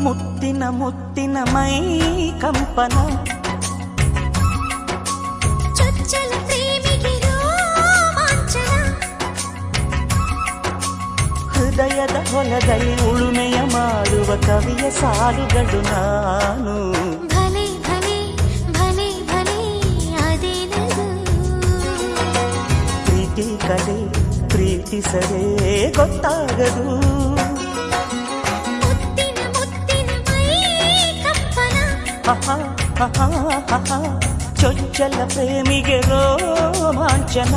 ಮುತ್ತಿನ ಮುತ್ತಿನ ಮೈ ಕಂಪನ ಚೊಚ್ಚಲ ಪ್ರೇಮಿಗೆ ರೋಮಾಂಚನ ಹೃದಯದ ಹೊಲದಲ್ಲಿ ಉಳುಮೆಯ ಮಾಡುವ ಕವಿಯ ಸಾಲುಗಳು ನಾನು ಭಲೆ ಭಲೆ ಭಲೆ ಭಲೆ ಅದೇನದು ಪ್ರೀತಿ ಕಲೆ ಪ್ರೀತಿಸದೆ ಗೊತ್ತಾಗದು ಮುತ್ತಿನ ಮುತ್ತಿನ ಮೈ ಕಂಪನ ಚೊಚ್ಚಲ ಪ್ರೇಮಿಗೆ ರೋಮಾಂಚನ